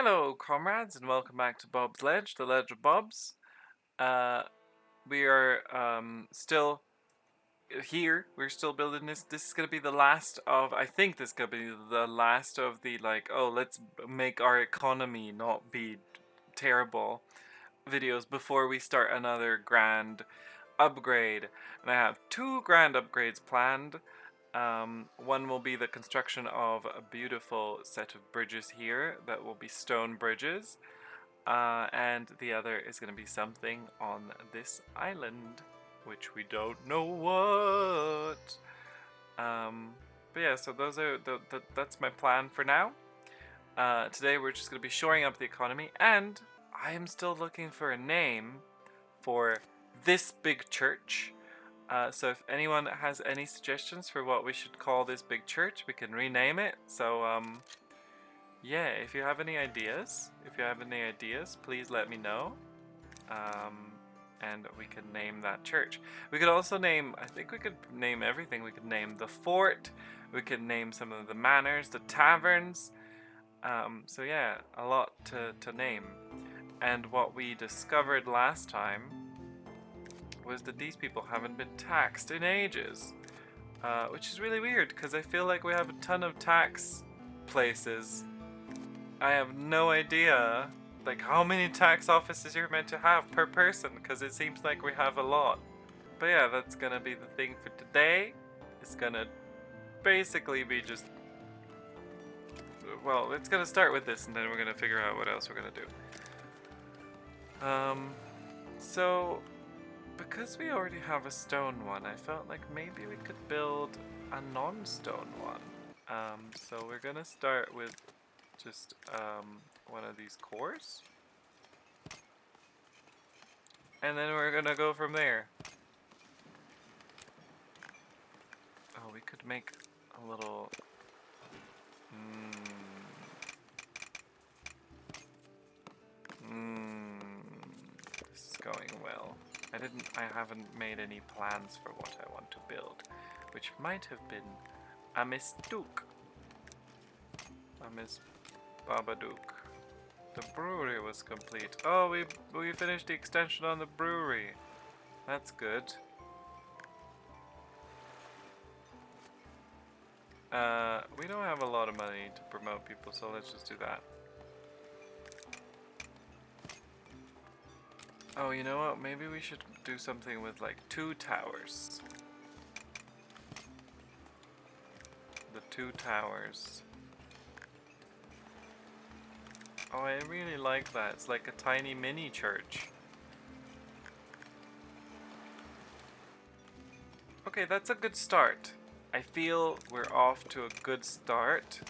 Hello, comrades, and welcome back to Bob's Ledge, the Ledge of Bob's. Uh, we are still here. We're still building this. This is gonna be the last of. I think this is gonna be the last of the oh, let's make our economy not be terrible videos before we start another grand upgrade. And I have two grand upgrades planned. One will be the construction of a beautiful set of bridges here that will be stone bridges. And the other is going to be something on this island, which we don't know what. But yeah, so those are that's my plan for now. Today we're just going to be shoring up the economy, and I am still looking for a name for this big church. So if anyone has any suggestions for what we should call this big church, we can rename it. So yeah, if you have any ideas, please let me know. And we can name that church. We could also name, I think we could name everything. We could name the fort. We could name some of the manors, the taverns. So yeah, a lot to name. And what we discovered last time was that these people haven't been taxed in ages, which is really weird because I feel like we have a ton of tax places. I have no idea like how many tax offices you're meant to have per person, because it seems like we have a lot. But yeah, that's gonna be the thing for today. It's gonna basically be just, well, it's gonna start with this and then we're gonna figure out what else we're gonna do. So because we already have a stone one, I felt like maybe we could build a non-stone one. So we're gonna start with just one of these cores, and then we're gonna go from there. Oh, we could make a little this is going well. I haven't made any plans for what I want to build, which might have been a mistake. A Miss Babadook. The brewery was complete. Oh, we finished the extension on the brewery. That's good. We don't have a lot of money to promote people, so let's just do that. Oh, you know what? Maybe we should do something with like 2 towers. The 2 towers. Oh, I really like that. It's like a tiny mini church. Okay, that's a good start. I feel we're off to a good start.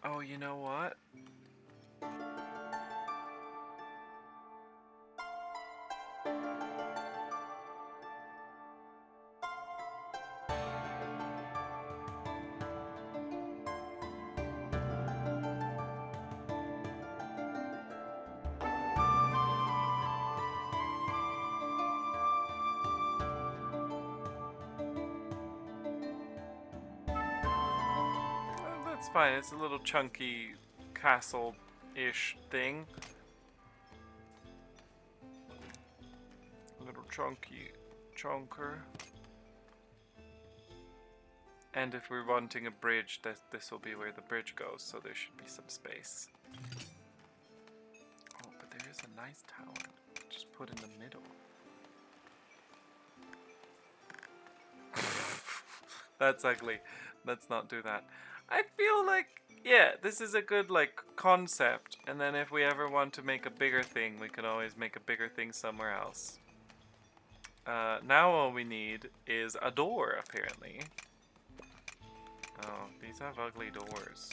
Oh, you know what? That's fine, it's a little chunky castle-ish thing. A little chunky chunker. And if we're wanting a bridge, this will be where the bridge goes, so there should be some space. Oh, but there is a nice tower. Just put in the middle. That's ugly. Let's not do that. I feel like, yeah, this is a good like concept, and then if we ever want to make a bigger thing, we can always make a bigger thing somewhere else. Now all we need is a door, apparently. Oh, these have ugly doors.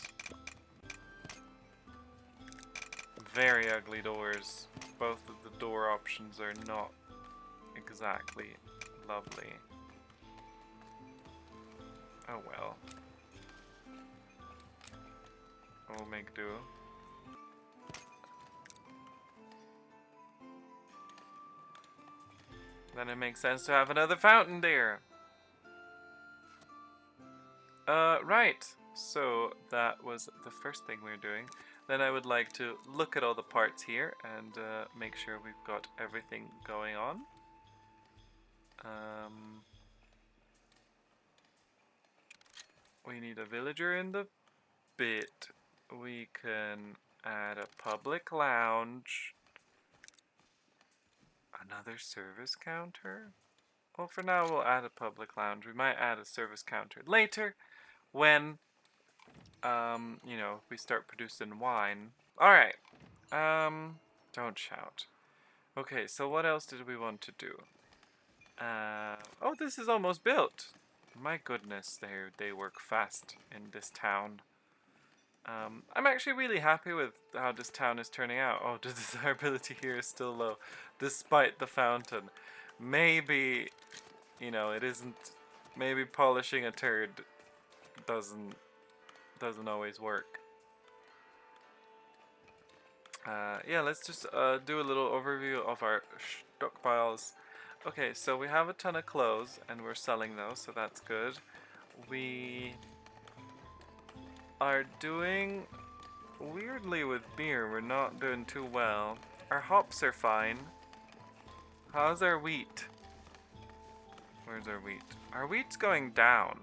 Very ugly doors. Both of the door options are not exactly lovely. Oh well. We'll make do. Then it makes sense to have another fountain there. Right. So that was the first thing we're doing. Then I would like to look at all the parts here and make sure we've got everything going on. We need a villager in the bit. We can add a public lounge. Another service counter? Well, for now we'll add a public lounge. We might add a service counter later when, you know, we start producing wine. Alright. Don't shout. Okay, so what else did we want to do? Oh, this is almost built. My goodness, they work fast in this town. I'm actually really happy with how this town is turning out. Oh, the desirability here is still low, despite the fountain. Maybe, you know, it isn't. Maybe polishing a turd doesn't always work. Yeah, let's just do a little overview of our stockpiles. Okay, so we have a ton of clothes and we're selling those, so that's good. We are doing weirdly with beer, we're not doing too well. Our hops are fine. How's our wheat? Where's our wheat? Our wheat's going down.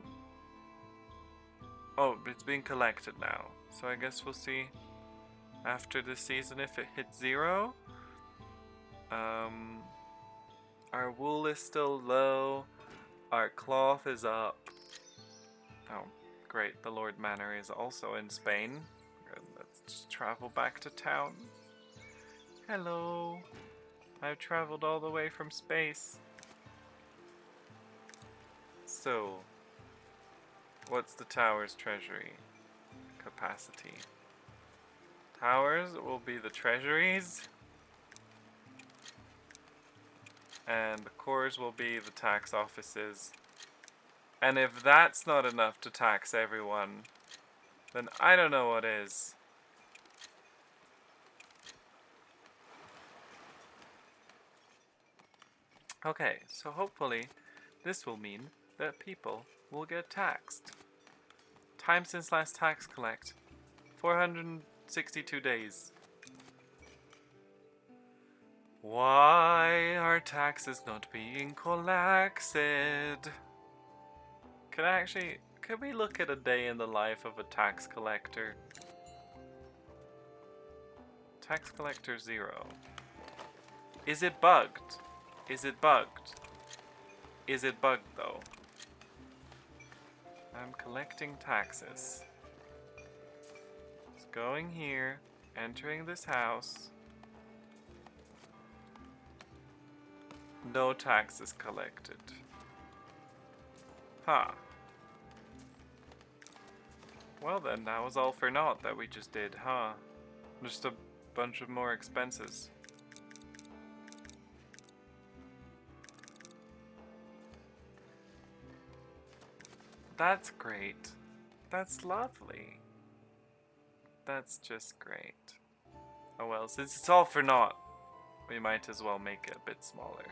Oh, it's being collected now. So I guess we'll see after this season if it hits 0. Our wool is still low. Our cloth is up. Oh, great. The Lord Manor is also in Spain. Let's just travel back to town. Hello. I've traveled all the way from space. So, what's the tower's treasury capacity? Towers will be the treasuries. And the cores will be the tax offices. And if that's not enough to tax everyone, then I don't know what is. Okay, so hopefully this will mean that people will get taxed. Time since last tax collect, 462 days. Why are taxes not being collected? Can we look at a day in the life of a tax collector? Tax collector 0. Is it bugged? Is it bugged? Is it bugged though? I'm collecting taxes. It's going here, entering this house. No taxes collected. Huh. Well then, that was all for naught that we just did, huh? Just a bunch of more expenses. That's great. That's lovely. That's just great. Oh well, since it's all for naught, we might as well make it a bit smaller.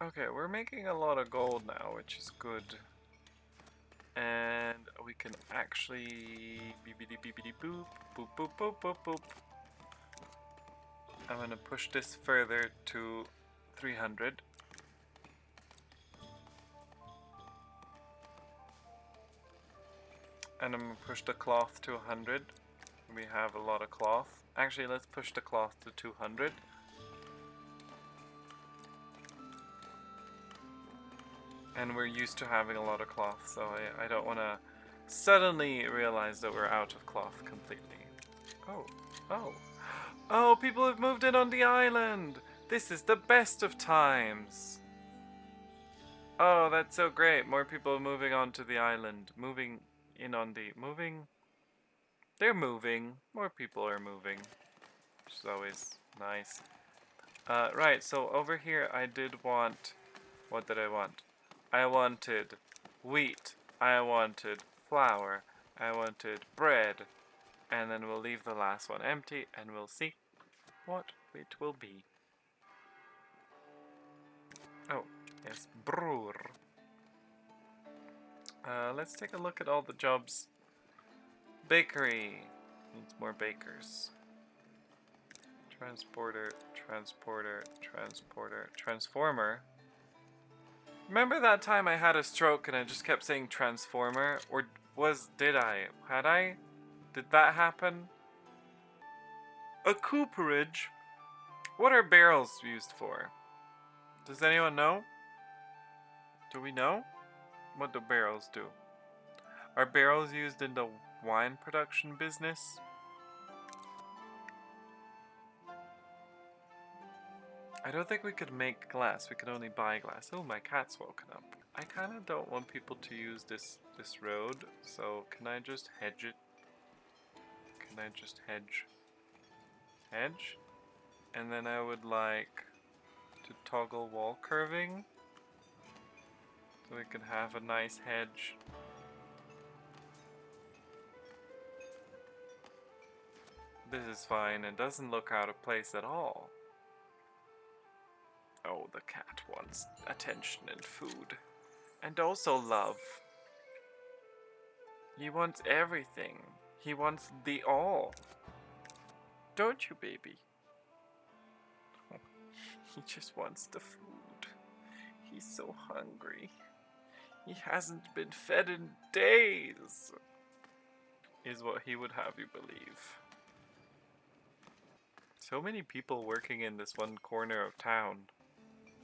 Okay, we're making a lot of gold now, which is good. And we can actually beepity beepity boop, boop boop boop boop boop. I'm gonna push this further to 300. And I'm gonna push the cloth to 100. We have a lot of cloth. Actually, let's push the cloth to 200. And we're used to having a lot of cloth, so I don't want to suddenly realize that we're out of cloth completely. Oh, people have moved in on the island! This is the best of times! Oh, that's so great. More people are moving onto the island. Moving. They're moving. More people are moving. Which is always nice. Right, so over here I did want What did I want? I wanted wheat. I wanted flour. I wanted bread. And then we'll leave the last one empty and we'll see what it will be. Oh, yes, brewer. Let's take a look at all the jobs. Bakery. Needs more bakers. Transporter, transporter, transporter, transformer. Remember that time I had a stroke and I just kept saying transformer? Or did I? Had I? Did that happen? A cooperage? What are barrels used for? Does anyone know? Do we know? What do barrels do? Are barrels used in the wine production business? I don't think we could make glass. We could only buy glass. Oh, my cat's woken up. I kind of don't want people to use this road, so can I just hedge it? Can I just hedge? Hedge? And then I would like to toggle wall curving so we can have a nice hedge. This is fine. It doesn't look out of place at all. Oh, the cat wants attention and food. And also love. He wants everything. He wants the all. Don't you, baby? Oh, he just wants the food. He's so hungry. He hasn't been fed in days. Is what he would have you believe. So many people working in this one corner of town.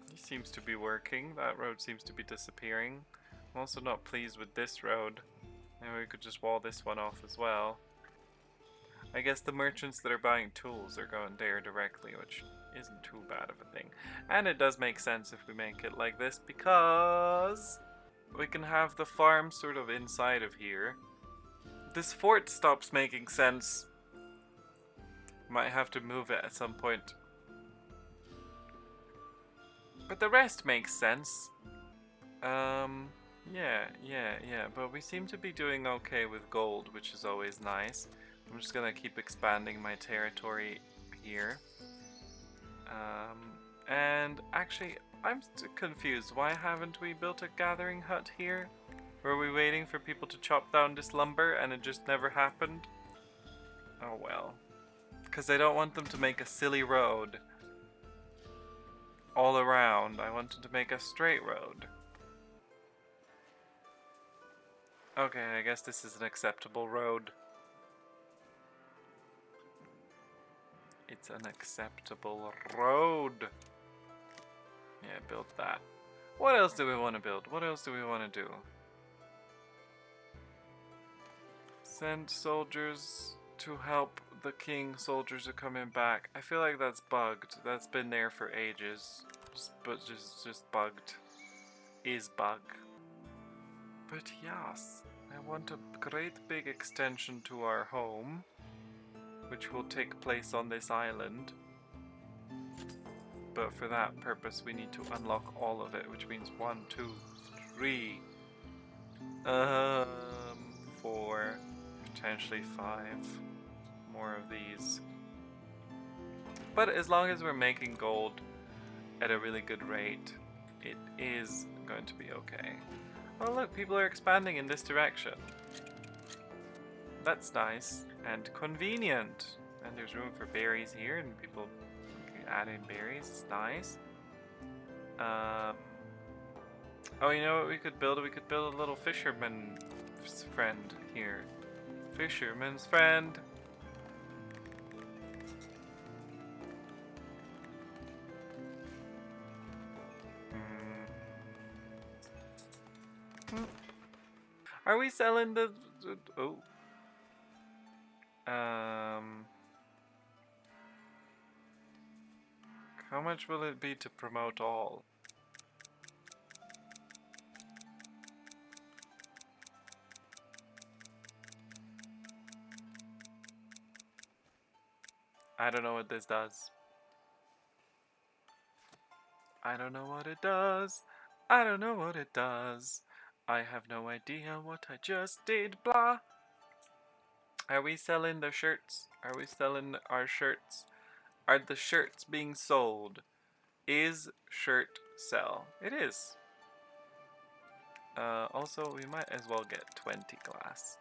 He seems to be working. That road seems to be disappearing. I'm also not pleased with this road. Maybe we could just wall this one off as well. I guess the merchants that are buying tools are going there directly, which isn't too bad of a thing. And it does make sense if we make it like this, because we can have the farm sort of inside of here. This fort stops making sense. Might have to move it at some point. But the rest makes sense. Yeah, but we seem to be doing okay with gold, which is always nice. I'm just gonna keep expanding my territory here. And actually, I'm confused. Why haven't we built a gathering hut here? Were we waiting for people to chop down this lumber and it just never happened? Oh well. Because I don't want them to make a silly road all around. I wanted to make a straight road. Okay, I guess this is an acceptable road. It's an acceptable road. Yeah, build that. What else do we want to build? What else do we want to do? Send soldiers to help the king. Soldiers are coming back. I feel like that's bugged. That's been there for ages. Just bugged. Is bug. But yes, I want a great big extension to our home, which will take place on this island. But for that purpose we need to unlock all of it, which means 1, 2, 3, 4, potentially 5 more of these. But as long as we're making gold at a really good rate, it is going to be okay. Oh look, people are expanding in this direction. That's nice and convenient. And there's room for berries here, and people can add in berries. It's nice. Oh, you know what we could build? We could build a little fisherman friend here. Fisherman's friend. Are we selling the oh? How much will it be to promote all? I don't know what this does. I don't know what it does. I don't know what it does. I have no idea what I just did, blah. Are we selling the shirts? Are we selling our shirts? Are the shirts being sold? Is shirt sell? It is. Also, we might as well get 20 glass.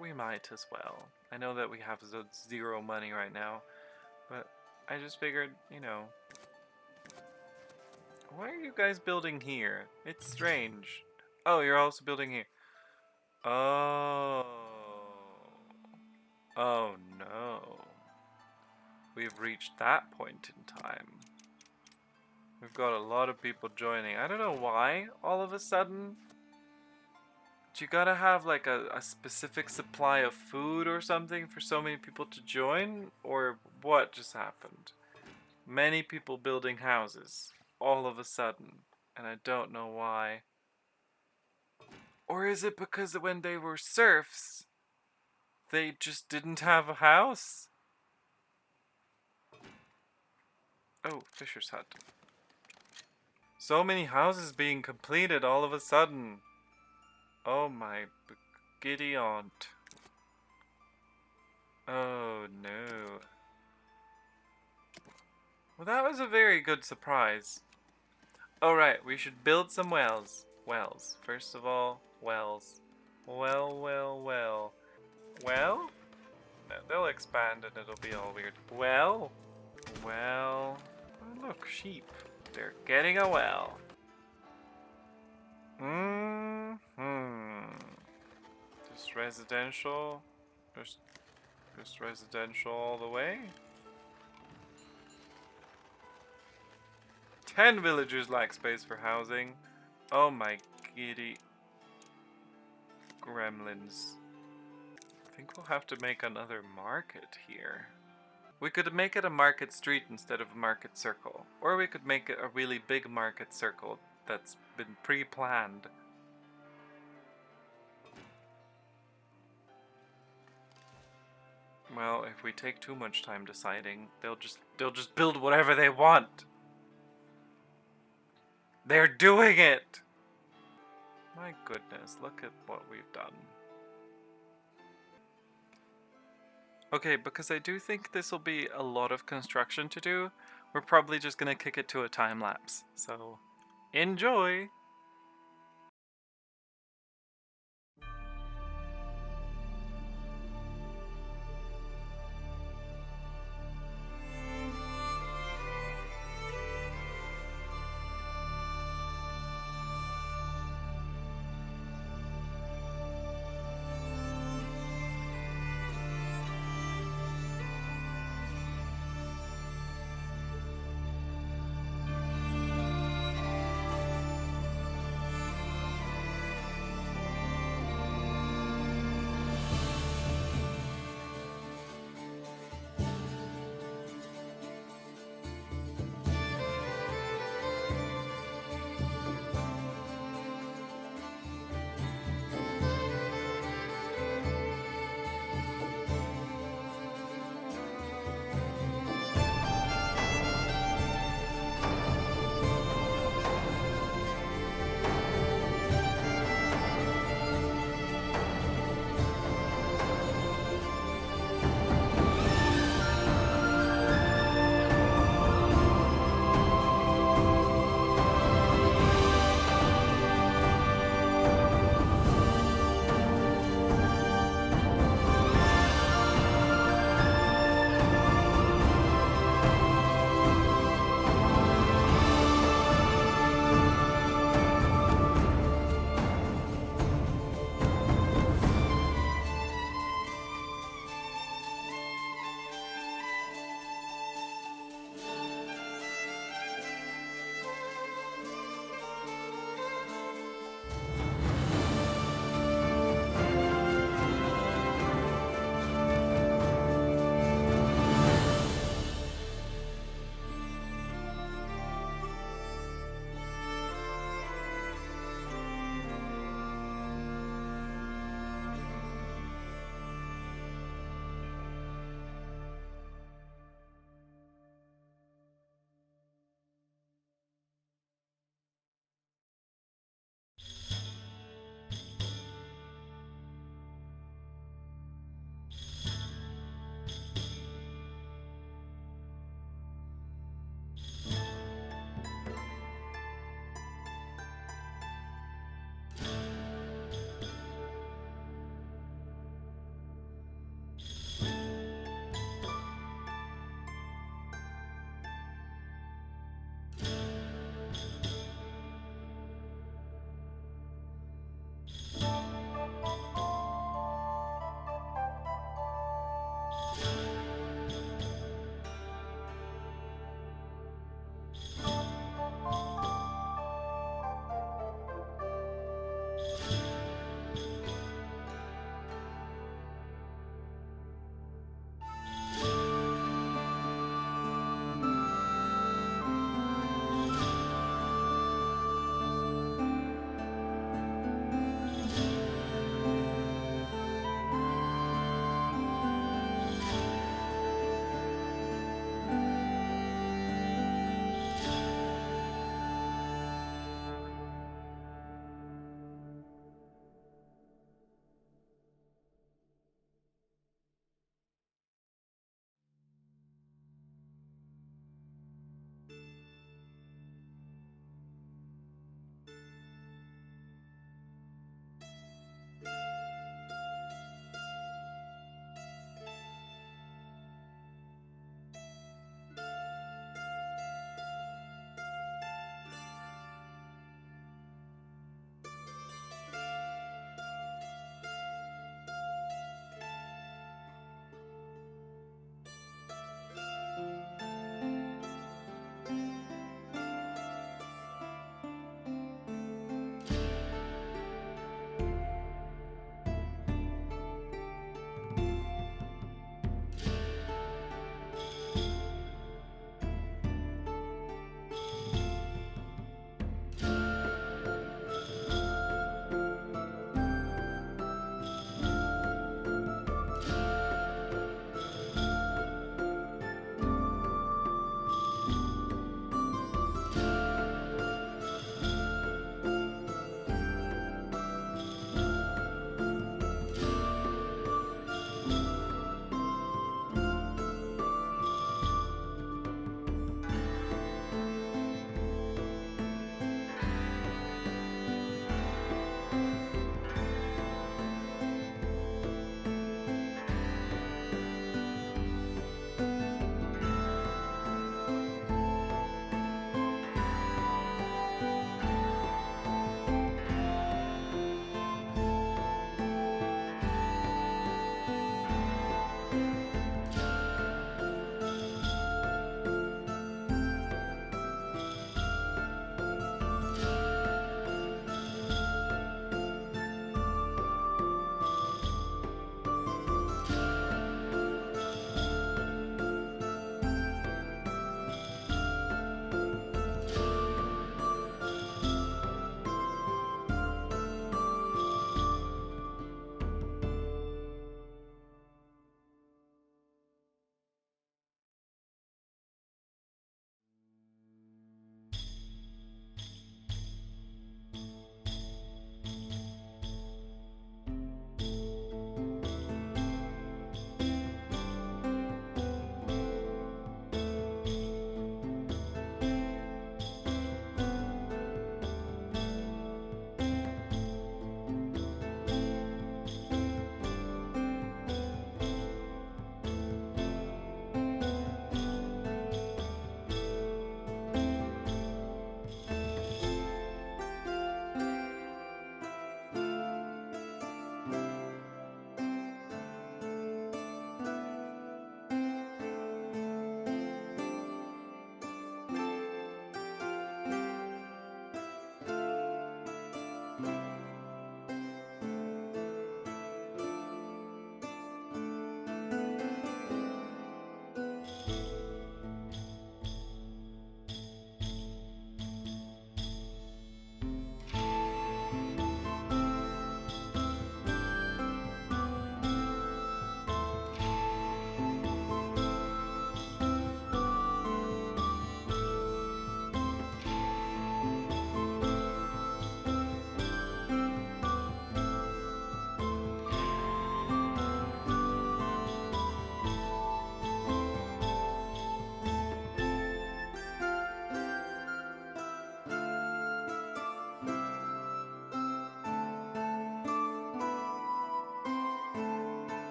We might as well. I know that we have zero money right now, but I just figured, you know. Why are you guys building here? It's strange. Oh, you're also building here. Oh. Oh no. We've reached that point in time. We've got a lot of people joining. I don't know why, all of a sudden. Do you gotta have like a specific supply of food or something for so many people to join? Or what just happened? Many people building houses, all of a sudden. And I don't know why. Or is it because when they were serfs, they just didn't have a house? Oh, Fisher's Hut. So many houses being completed all of a sudden. Oh my giddy aunt. Oh no. Well, that was a very good surprise. Alright, we should build some wells. Wells. First of all, wells. Well. Well? No, they'll expand and it'll be all weird. Well? Well. Oh, look, sheep. They're getting a well. Just residential. Just residential all the way. 10 villagers lack space for housing. Oh my giddy gremlins. I think we'll have to make another market here. We could make it a market street instead of a market circle. Or we could make it a really big market circle that's been pre-planned. Well, if we take too much time deciding, they'll just build whatever they want. They're doing it! My goodness, look at what we've done. Okay, because I do think this will be a lot of construction to do, we're probably just gonna kick it to a time lapse. So, enjoy!